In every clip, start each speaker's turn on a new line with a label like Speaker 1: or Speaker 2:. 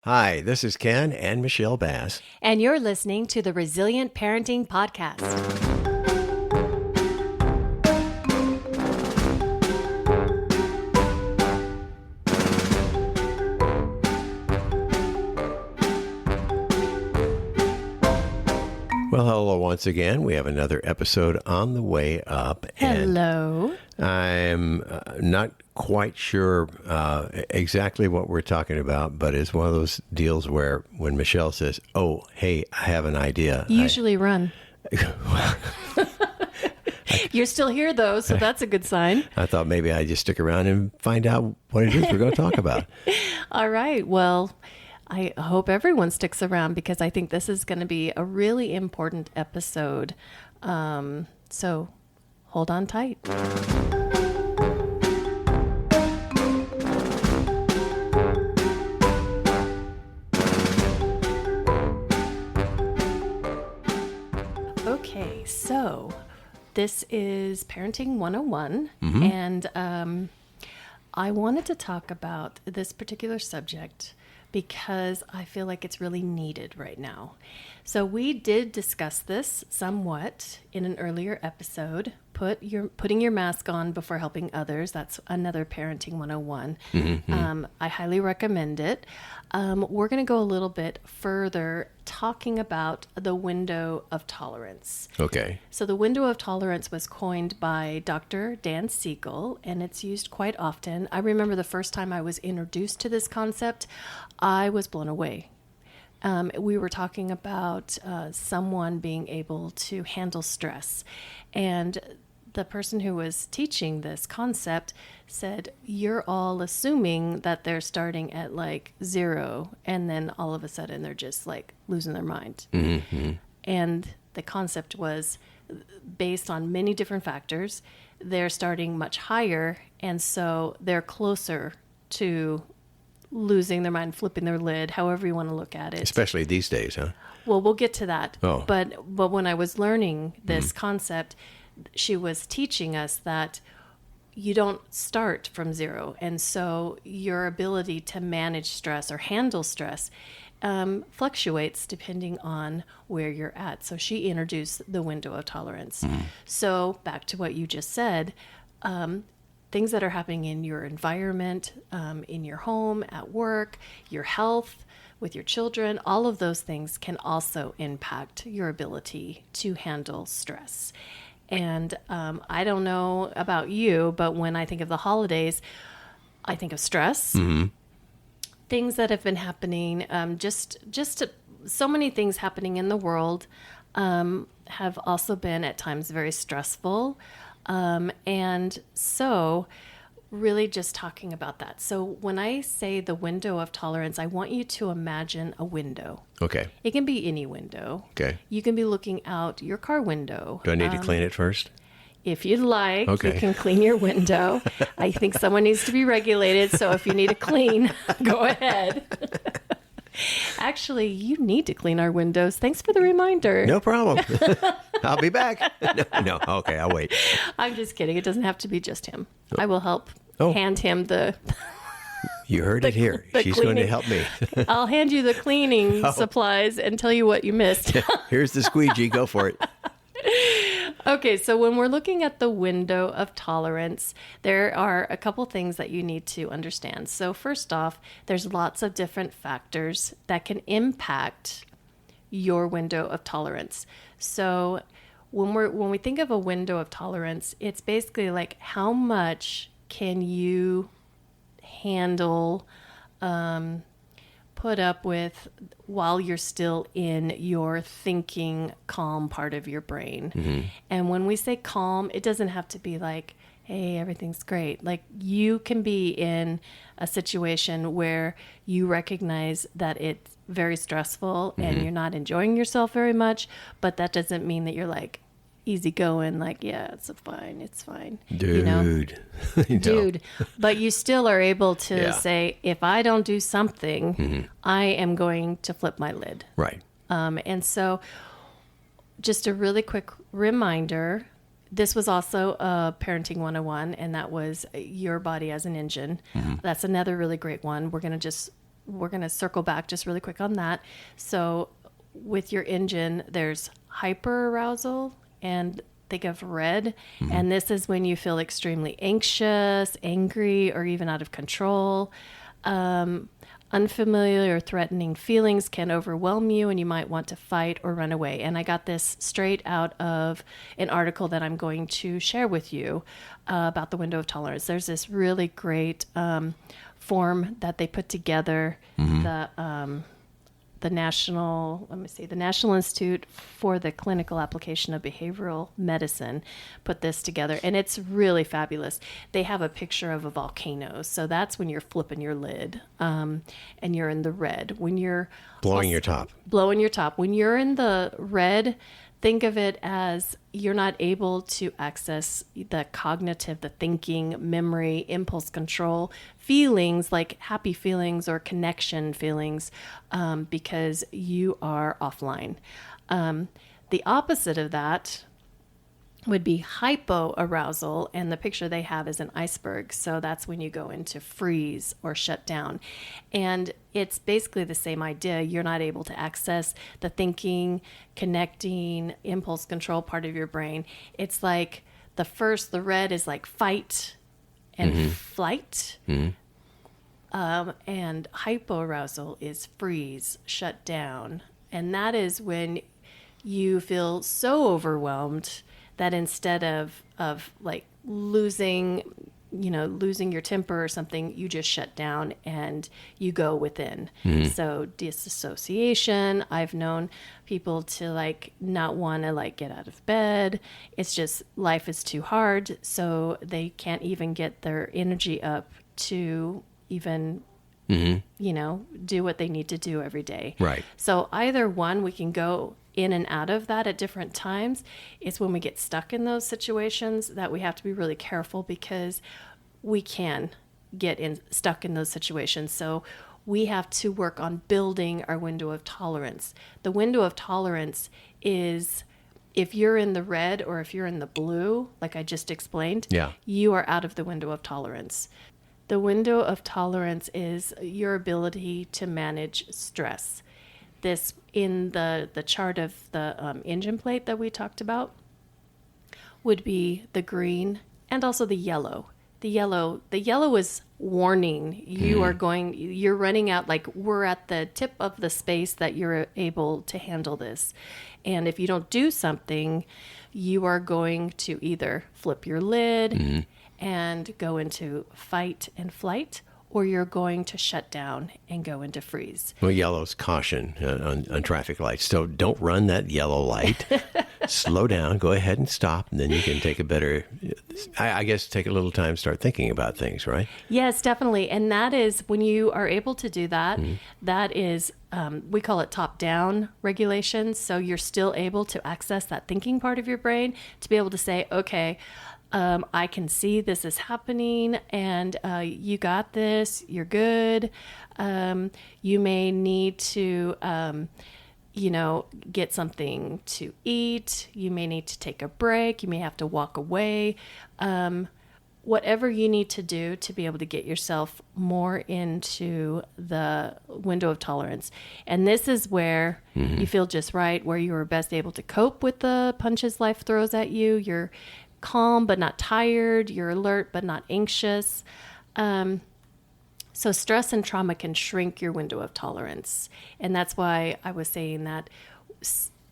Speaker 1: Hi, this is Ken and Michelle Bass.
Speaker 2: And you're listening to the Resilient Parenting Podcast.
Speaker 1: Well, hello once again. We have another episode on the way up.
Speaker 2: Hello.
Speaker 1: I'm not quite sure exactly what we're talking about, but it's one of those deals where when Michelle says, "Oh, hey, I have an idea,"
Speaker 2: You usually run. You're still here, though, so that's a good sign.
Speaker 1: I thought maybe I'd just stick around and find out what it is we're going to talk about.
Speaker 2: All right. Well, I hope everyone sticks around because I think this is going to be a really important episode. So hold on tight. Okay, so this is Parenting 101, and I wanted to talk about this particular subject because I feel like it's really needed right now. So we did discuss this somewhat in an earlier episode. Putting your mask on before helping others. That's another Parenting 101. I highly recommend it. We're going to go a little bit further talking about the window of tolerance.
Speaker 1: Okay.
Speaker 2: So the window of tolerance was coined by Dr. Dan Siegel, and it's used quite often. I remember the first time I was introduced to this concept, I was blown away. We were talking about someone being able to handle stress, and the person who was teaching this concept said, you're all assuming that they're starting at like 0 and then all of a sudden they're just like losing their mind. Mm-hmm. And the concept was based on many different factors. They're starting much higher, and so they're closer to losing their mind, flipping their lid, however you want to look at it.
Speaker 1: Especially these days, huh?
Speaker 2: Well, we'll get to that.
Speaker 1: Oh.
Speaker 2: But when I was learning this concept, she was teaching us that you don't start from 0. And so your ability to manage stress or handle stress fluctuates depending on where you're at. So she introduced the window of tolerance. So back to what you just said, things that are happening in your environment, in your home, at work, your health, with your children, all of those things can also impact your ability to handle stress. And I don't know about you, but when I think of the holidays, I think of stress, things that have been happening, so many things happening in the world have also been at times very stressful. And so really just talking about that. So when I say the window of tolerance, I want you to imagine a window.
Speaker 1: Okay.
Speaker 2: It can be any window.
Speaker 1: Okay.
Speaker 2: You can be looking out your car window.
Speaker 1: Do I need to clean it first?
Speaker 2: If you'd like,
Speaker 1: Okay.
Speaker 2: You can clean your window. I think someone needs to be regulated, so if you need to clean, go ahead. Actually, you need to clean our windows. Thanks for the reminder.
Speaker 1: No problem. I'll be back. No, okay, I'll wait.
Speaker 2: I'm just kidding. It doesn't have to be just him. I will help hand him the...
Speaker 1: You heard it here. She's
Speaker 2: cleaning.
Speaker 1: going to help me.
Speaker 2: I'll hand you the cleaning supplies and tell you what you missed.
Speaker 1: Here's the squeegee. Go for it.
Speaker 2: Okay, so when we're looking at the window of tolerance, there are a couple things that you need to understand. So first off, there's lots of different factors that can impact your window of tolerance. So when we think of a window of tolerance, it's basically like how much can you handle, put up with while you're still in your thinking calm part of your brain. And when we say calm, it doesn't have to be like, hey, everything's great. Like you can be in a situation where you recognize that it's very stressful and you're not enjoying yourself very much, but that doesn't mean that you're like easygoing, like, yeah, it's fine.
Speaker 1: Dude.
Speaker 2: You know?
Speaker 1: Dude.
Speaker 2: But you still are able to say, if I don't do something, I am going to flip my lid.
Speaker 1: Right.
Speaker 2: And so just a really quick reminder, this was also a Parenting 101, and that was your body as an engine. That's another really great one. We're going to just we're going to circle back just really quick on that. So with your engine, there's hyperarousal, and think of red. And this is when you feel extremely anxious, angry, or even out of control. Unfamiliar or threatening feelings can overwhelm you, and you might want to fight or run away. And I got this straight out of an article that I'm going to share with you about the window of tolerance. There's this really great form that they put together, the National Institute for the Clinical Application of Behavioral Medicine put this together, and it's really fabulous. They have a picture of a volcano, so that's when you're flipping your lid, and you're in the red. When you're
Speaker 1: Blowing your top.
Speaker 2: When you're in the red, think of it as you're not able to access the cognitive, the thinking, memory, impulse control, feelings like happy feelings or connection feelings, because you are offline. The opposite of that would be hypoarousal, and the picture they have is an iceberg. So that's when you go into freeze or shut down. And it's basically the same idea. You're not able to access the thinking, connecting, impulse control part of your brain. It's like the red is like fight and flight. And hypoarousal is freeze, shut down. And that is when you feel so overwhelmed that instead of like losing your temper or something, you just shut down and you go within. So disassociation, I've known people to like not want to like get out of bed. It's just life is too hard. So they can't even get their energy up to even, do what they need to do every day.
Speaker 1: Right.
Speaker 2: So either one, we can go in and out of that at different times. It's when we get stuck in those situations that we have to be really careful, because we can get stuck in those situations. So we have to work on building our window of tolerance. The window of tolerance is if you're in the red or if you're in the blue, like I just explained, you are out of the window of tolerance. The window of tolerance is your ability to manage stress. This in the chart of the engine plate that we talked about would be the green and also the yellow. The yellow is warning. You're running out, like we're at the tip of the space that you're able to handle this. And if you don't do something, you are going to either flip your lid and go into fight and flight, or you're going to shut down and go into freeze.
Speaker 1: Well, yellow's caution on traffic lights. So don't run that yellow light. Slow down. Go ahead and stop. And then you can take a better, I guess, take a little time to start thinking about things, right?
Speaker 2: Yes, definitely. And that is when you are able to do that, that is, we call it top-down regulation. So you're still able to access that thinking part of your brain to be able to say, okay, I can see this is happening, and you got this, you're good. You may need to, get something to eat. You may need to take a break. You may have to walk away. Whatever you need to do to be able to get yourself more into the window of tolerance. And this is where you feel just right, where you are best able to cope with the punches life throws at you. You're calm but not tired. You're alert but not anxious. So stress and trauma can shrink your window of tolerance. And that's why I was saying that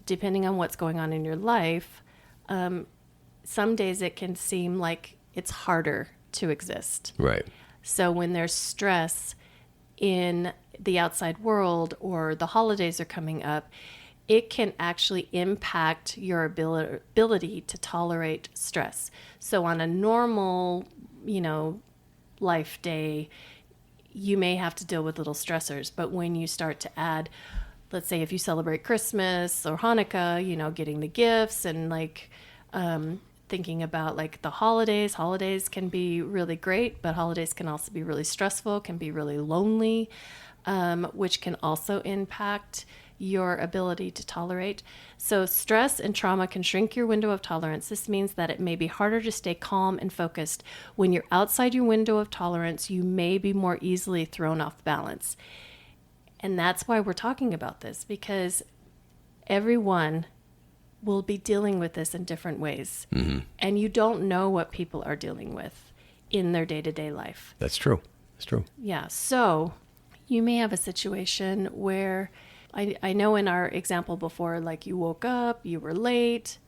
Speaker 2: depending on what's going on in your life, some days it can seem like it's harder to exist.
Speaker 1: Right.
Speaker 2: So when there's stress in the outside world or the holidays are coming up, it can actually impact your ability to tolerate stress. So on a normal, life day, you may have to deal with little stressors. But when you start to add, let's say if you celebrate Christmas or Hanukkah, getting the gifts and thinking about like the holidays can be really great, but holidays can also be really stressful, can be really lonely, which can also impact your ability to tolerate. So stress and trauma can shrink your window of tolerance. This means that it may be harder to stay calm and focused. When you're outside your window of tolerance, you may be more easily thrown off balance. And that's why we're talking about this, because everyone will be dealing with this in different ways. And you don't know what people are dealing with in their day-to-day life.
Speaker 1: That's true. That's true.
Speaker 2: Yeah. So you may have a situation where I know in our example before, like you woke up, you were late,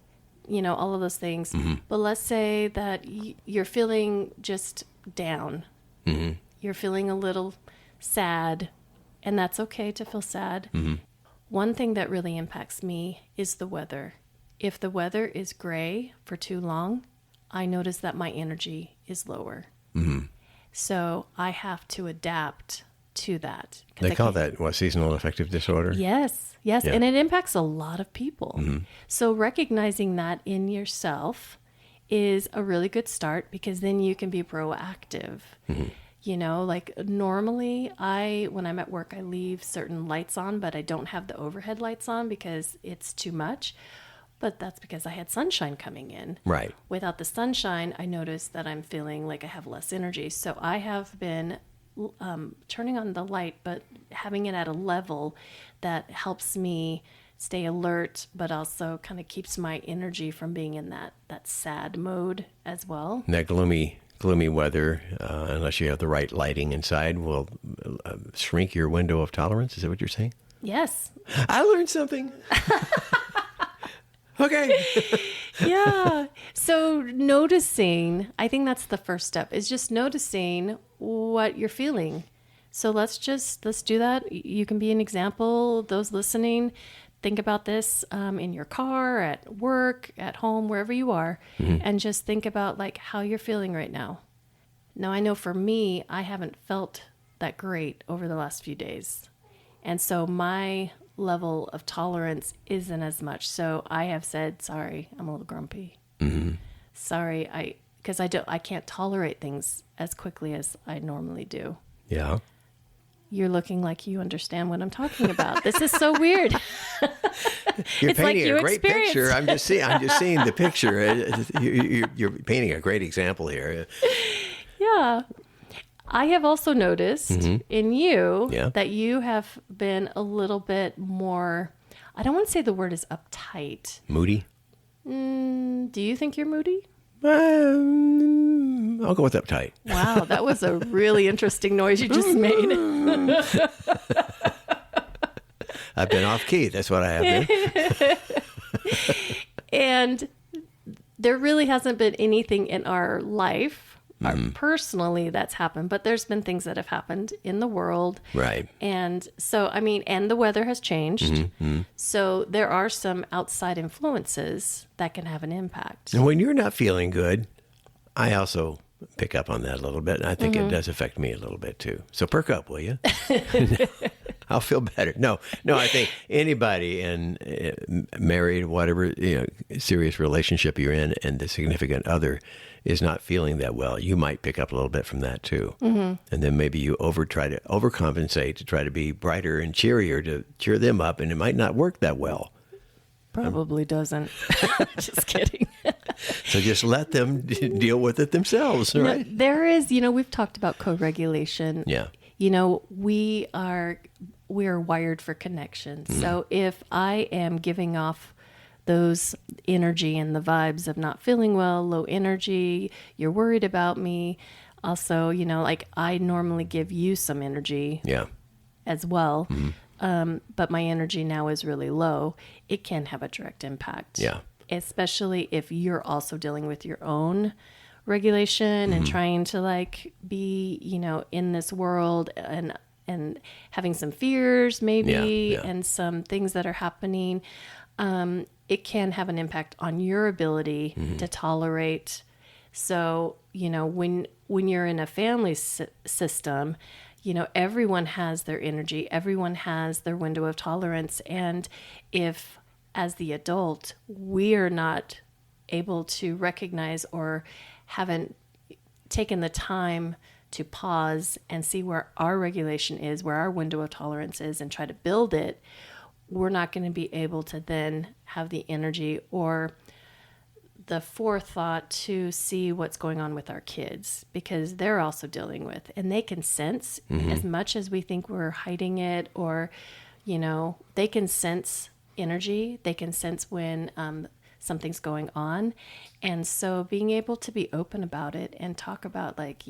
Speaker 2: all of those things. But let's say that you're feeling just down. You're feeling a little sad, and that's okay to feel sad. One thing that really impacts me is the weather. If the weather is gray for too long, I notice that my energy is lower. So I have to adapt to that.
Speaker 1: They call that, seasonal affective disorder?
Speaker 2: Yes. Yeah. And it impacts a lot of people. So recognizing that in yourself is a really good start, because then you can be proactive. Like normally when I'm at work, I leave certain lights on, but I don't have the overhead lights on because it's too much. But that's because I had sunshine coming in.
Speaker 1: Right.
Speaker 2: Without the sunshine, I notice that I'm feeling like I have less energy. So I have been turning on the light, but having it at a level that helps me stay alert, but also kind of keeps my energy from being in that sad mode as well.
Speaker 1: And that gloomy weather, unless you have the right lighting inside, will shrink your window of tolerance. Is that what you're saying?
Speaker 2: Yes.
Speaker 1: I learned something. Okay.
Speaker 2: Yeah. So noticing, I think that's the first step, is just noticing what you're feeling. So let's do that. You can be an example. Those listening, think about this in your car, at work, at home, wherever you are, and just think about like how you're feeling right now. Now, I know for me, I haven't felt that great over the last few days. And so my level of tolerance isn't as much. So I have said, sorry, I'm a little grumpy. Sorry, because I can't tolerate things as quickly as I normally do.
Speaker 1: Yeah.
Speaker 2: You're looking like you understand what I'm talking about. This is so weird.
Speaker 1: You're
Speaker 2: It's
Speaker 1: painting
Speaker 2: like you
Speaker 1: a great
Speaker 2: experienced.
Speaker 1: picture. I'm just seeing the picture. You're painting a great example here.
Speaker 2: Yeah. I have also noticed in you
Speaker 1: Yeah.
Speaker 2: that you have been a little bit more, I don't want to say the word is uptight.
Speaker 1: Moody?
Speaker 2: Do you think you're moody?
Speaker 1: I'll go with uptight.
Speaker 2: Wow, that was a really interesting noise you just made.
Speaker 1: I've been off key. That's what I have been.
Speaker 2: And there really hasn't been anything in our life, personally, that's happened, but there's been things that have happened in the world.
Speaker 1: Right.
Speaker 2: And so, and the weather has changed. So there are some outside influences that can have an impact.
Speaker 1: And when you're not feeling good, I also pick up on that a little bit. And I think it does affect me a little bit too. So perk up, will you? I'll feel better. No, I think anybody married, whatever, serious relationship you're in, and the significant other is not feeling that well, you might pick up a little bit from that too. And then maybe you try to overcompensate to try to be brighter and cheerier to cheer them up, and it might not work that well.
Speaker 2: Probably doesn't. Just kidding.
Speaker 1: So just let them deal with it themselves, right?
Speaker 2: No, there is, we've talked about co-regulation.
Speaker 1: Yeah.
Speaker 2: We are wired for connection. So if I am giving off those energy and the vibes of not feeling well, low energy, you're worried about me. Also, like I normally give you some energy as well. But my energy now is really low. It can have a direct impact.
Speaker 1: Yeah.
Speaker 2: Especially if you're also dealing with your own regulation and trying to be, in this world and having some fears maybe and some things that are happening. It can have an impact on your ability to tolerate. So, when you're in a family system, everyone has their energy, everyone has their window of tolerance. And if, as the adult, we are not able to recognize or haven't taken the time to pause and see where our regulation is, where our window of tolerance is, and try to build it, we're not going to be able to then have the energy or the forethought to see what's going on with our kids, because they're also dealing with, and they can sense as much as we think we're hiding it, or, they can sense energy. They can sense when something's going on. And so being able to be open about it and talk about like,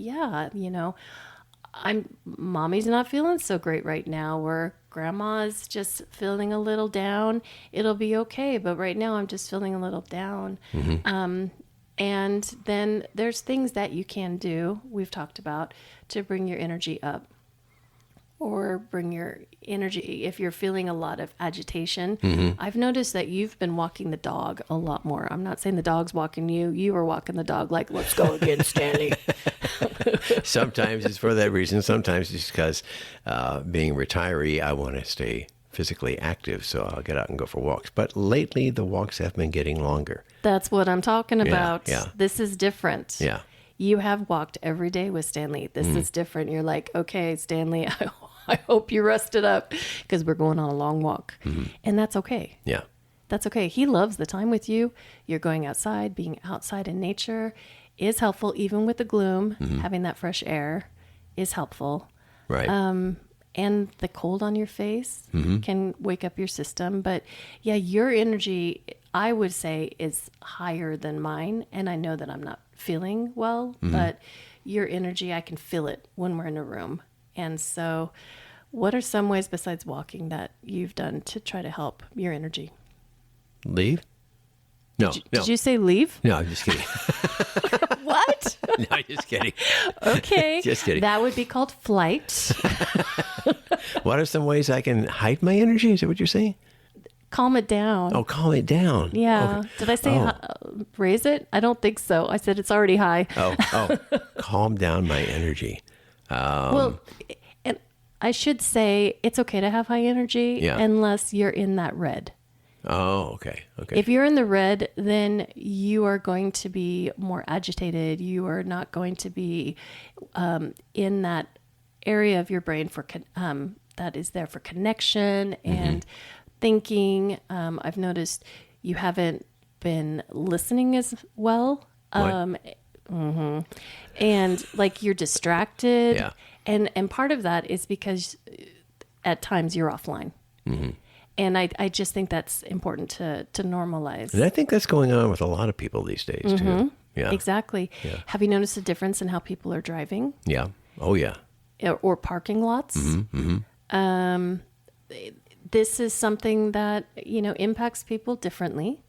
Speaker 2: mommy's not feeling so great right now, or grandma's just feeling a little down. It'll be okay. But right now I'm just feeling a little down. And then there's things that you can do, we've talked about, to bring your energy up, or bring your energy. If you're feeling a lot of agitation, I've noticed that you've been walking the dog a lot more. I'm not saying the dog's walking you. You are walking the dog like, let's go again, Stanley.
Speaker 1: Sometimes it's for that reason. Sometimes it's because being a retiree, I want to stay physically active, so I'll get out and go for walks. But lately, the walks have been getting longer.
Speaker 2: That's what I'm talking about.
Speaker 1: Yeah.
Speaker 2: This is different.
Speaker 1: Yeah.
Speaker 2: You have walked every day with Stanley. This is different. You're like, okay, Stanley, I hope you rested up, because we're going on a long walk. And that's okay.
Speaker 1: Yeah.
Speaker 2: That's okay. He loves the time with you. You're going outside. Being outside in nature is helpful, even with the gloom. Having that fresh air is helpful.
Speaker 1: Right.
Speaker 2: And the cold on your face can wake up your system. But yeah, your energy, I would say, is higher than mine. And I know that I'm not feeling well, but your energy, I can feel it when we're in a room. And so what are some ways besides walking that you've done to try to help your energy?
Speaker 1: Leave? No.
Speaker 2: Did you say leave?
Speaker 1: No, I'm just kidding.
Speaker 2: What?
Speaker 1: No, I'm just kidding.
Speaker 2: Okay.
Speaker 1: Just kidding.
Speaker 2: That would be called flight.
Speaker 1: What are some ways I can hide my energy? Is that what you're saying?
Speaker 2: Calm it down.
Speaker 1: Oh, calm it down.
Speaker 2: Yeah.
Speaker 1: Okay.
Speaker 2: Did I say raise it? I don't think so. I said it's already high.
Speaker 1: Calm down my energy.
Speaker 2: Well, and I should say it's okay to have high energy unless you're in that red.
Speaker 1: Oh, okay.
Speaker 2: If you're in the red, then you are going to be more agitated. You are not going to be in that area of your brain that is there for connection and thinking. I've noticed you haven't been listening as well. And like you're distracted.
Speaker 1: Yeah.
Speaker 2: And part of that is because at times you're offline. And I just think that's important to normalize.
Speaker 1: And I think that's going on with a lot of people these days too. Yeah.
Speaker 2: Exactly.
Speaker 1: Yeah.
Speaker 2: Have you noticed a difference in how people are driving?
Speaker 1: Yeah. Oh, yeah.
Speaker 2: Or parking lots? This is something that, impacts people differently.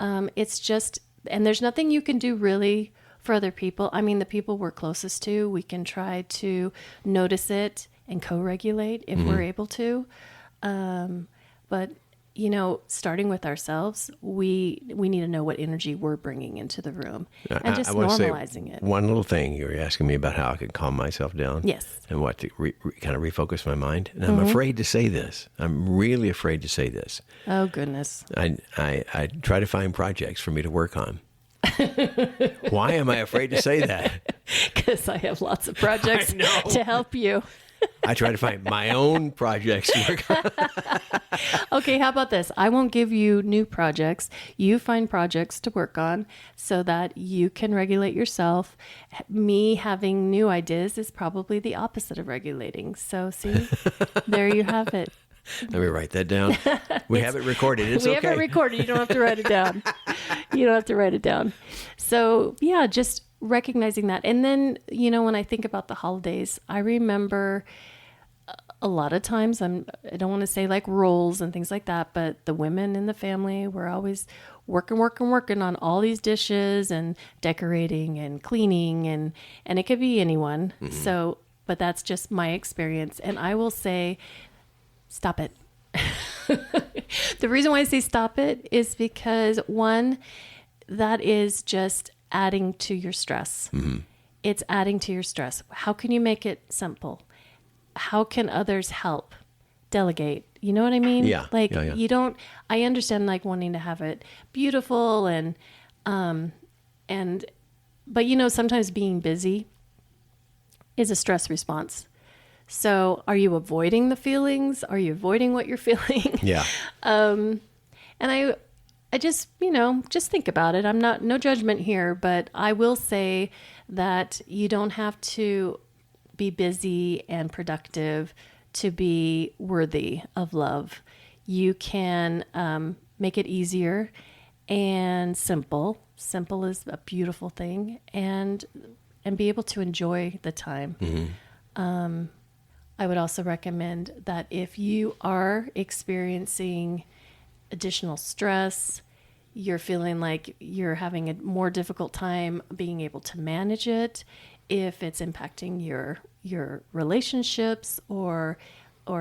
Speaker 2: It's just, and there's nothing you can do really for other people. I mean, the people we're closest to, we can try to notice it and co-regulate if we're able to. But, starting with ourselves, we need to know what energy we're bringing into the room and just normalizing it.
Speaker 1: One little thing, you were asking me about how I could calm myself down.
Speaker 2: Yes.
Speaker 1: And what to kind of refocus my mind. And I'm afraid to say this. I'm really afraid to say this.
Speaker 2: Oh, goodness.
Speaker 1: I try to find projects for me to work on. Why am I afraid to say that?
Speaker 2: Because I have lots of projects to help you.
Speaker 1: I try to find my own projects to work on.
Speaker 2: Okay, how about this? I won't give you new projects. You find projects to work on so that you can regulate yourself. Me having new ideas is probably the opposite of regulating. So see, there you have it.
Speaker 1: Let me write that down. We have it recorded. It's okay.
Speaker 2: We have it recorded. You don't have to write it down. You don't have to write it down. So yeah, just recognizing that. And then, when I think about the holidays, I remember a lot of times, I don't want to say like roles and things like that, but the women in the family were always working on all these dishes and decorating and cleaning, and it could be anyone. So, but that's just my experience. And I will say, stop it. The reason why I say stop it is because, one, that is just adding to your stress. It's adding to your stress. How can you make it simple? How can others help? Delegate. You know what I mean?
Speaker 1: Yeah.
Speaker 2: Like
Speaker 1: yeah.
Speaker 2: you don't, I understand like wanting to have it beautiful but sometimes being busy is a stress response. So are you avoiding the feelings? Are you avoiding what you're feeling?
Speaker 1: Yeah.
Speaker 2: And I just, just think about it. I'm no judgment here, but I will say that you don't have to be busy and productive to be worthy of love. You can make it easier and simple. Simple is a beautiful thing, and be able to enjoy the time.
Speaker 1: Mm-hmm.
Speaker 2: I would also recommend that if you are experiencing additional stress, you're feeling like you're having a more difficult time being able to manage it, if it's impacting your relationships or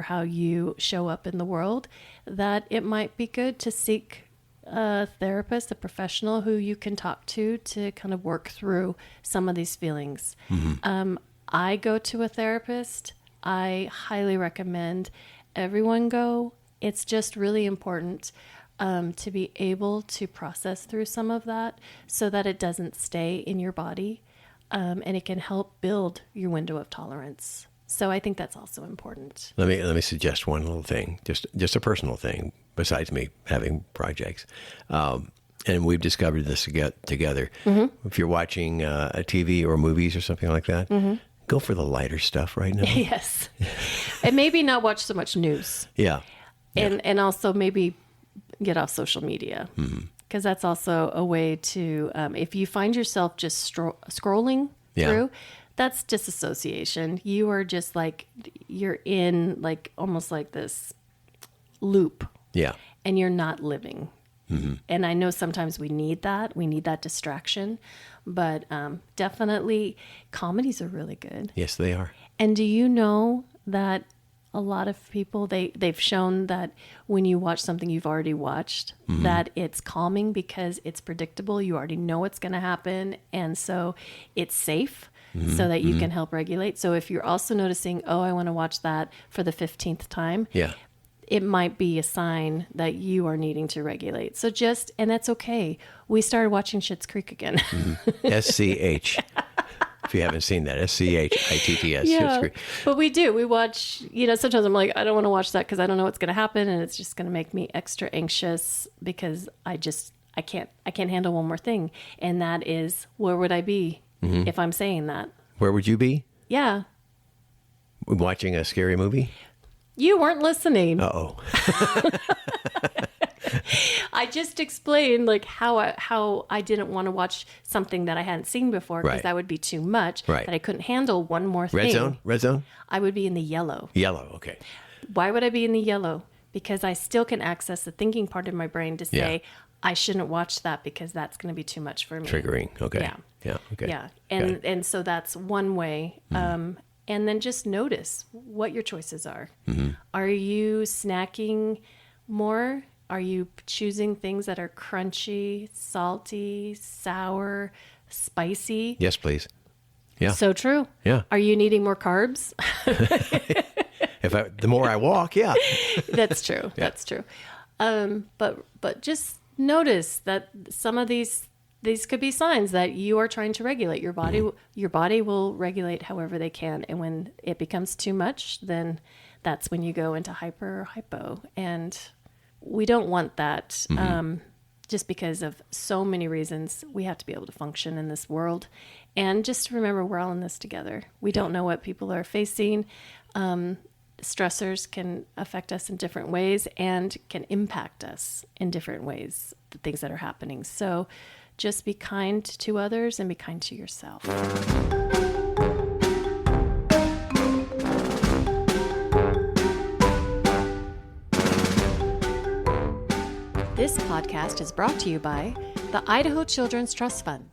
Speaker 2: how you show up in the world, that it might be good to seek a therapist, a professional who you can talk to kind of work through some of these feelings.
Speaker 1: Mm-hmm.
Speaker 2: I go to a therapist. I highly recommend everyone go. It's just really important to be able to process through some of that so that it doesn't stay in your body, and it can help build your window of tolerance. So I think that's also important.
Speaker 1: Let me suggest one little thing, just a personal thing, besides me having projects. And we've discovered this together. Mm-hmm. If you're watching a TV or movies or something like that, mm-hmm. go for the lighter stuff right now.
Speaker 2: Yes. And maybe not watch so much news.
Speaker 1: Yeah.
Speaker 2: And also maybe get off social media. Mm-hmm. Because that's also a way to, if you find yourself just scrolling through, that's disassociation. You are just like, you're in like almost like this loop.
Speaker 1: Yeah.
Speaker 2: And you're not living.
Speaker 1: Mm-hmm.
Speaker 2: And I know sometimes we need that. We need that distraction. But definitely comedies are really good.
Speaker 1: Yes, they are.
Speaker 2: And do you know that a lot of people, they've shown that when you watch something you've already watched, mm-hmm. that it's calming because it's predictable. You already know what's going to happen. And so it's safe, mm-hmm. so that you mm-hmm. can help regulate. So if you're also noticing, I want to watch that for the 15th time.
Speaker 1: Yeah.
Speaker 2: It might be a sign that you are needing to regulate. So and that's okay. We started watching Schitt's Creek again.
Speaker 1: Mm-hmm. SCH. If you haven't seen that, SCHITTS.
Speaker 2: Yeah, but we do. We watch, sometimes I'm like, I don't want to watch that because I don't know what's going to happen. And it's just going to make me extra anxious because I can't handle one more thing. And that is, where would I be mm-hmm. if I'm saying that?
Speaker 1: Where would you be?
Speaker 2: Yeah.
Speaker 1: Watching a scary movie?
Speaker 2: You weren't listening.
Speaker 1: Uh-oh.
Speaker 2: I just explained like how I didn't want to watch something that I hadn't seen before because that would be too much.
Speaker 1: Right.
Speaker 2: That I couldn't handle one more thing.
Speaker 1: Red zone?
Speaker 2: I would be in the yellow.
Speaker 1: Yellow, okay.
Speaker 2: Why would I be in the yellow? Because I still can access the thinking part of my brain to say, I shouldn't watch that because that's going to be too much for me.
Speaker 1: Triggering, okay.
Speaker 2: Yeah.
Speaker 1: Yeah, okay.
Speaker 2: Yeah, and so that's one way. Mm-hmm. And then just notice what your choices are. Mm-hmm. Are you snacking more? Are you choosing things that are crunchy, salty, sour, spicy?
Speaker 1: Yes, please. Yeah.
Speaker 2: So true.
Speaker 1: Yeah.
Speaker 2: Are you needing more carbs?
Speaker 1: The more I walk, yeah.
Speaker 2: That's true. Yeah. That's true. But just notice that some of these could be signs that you are trying to regulate your body. Mm-hmm. Your body will regulate however they can, and when it becomes too much, then that's when you go into hyper or hypo, and we don't want that. Mm-hmm. Just because of so many reasons. We have to be able to function in this world, and just remember we're all in this together. We don't know what people are facing. Stressors can affect us in different ways and can impact us in different ways, the things that are happening. So just be kind to others and be kind to yourself. This podcast is brought to you by the Idaho Children's Trust Fund.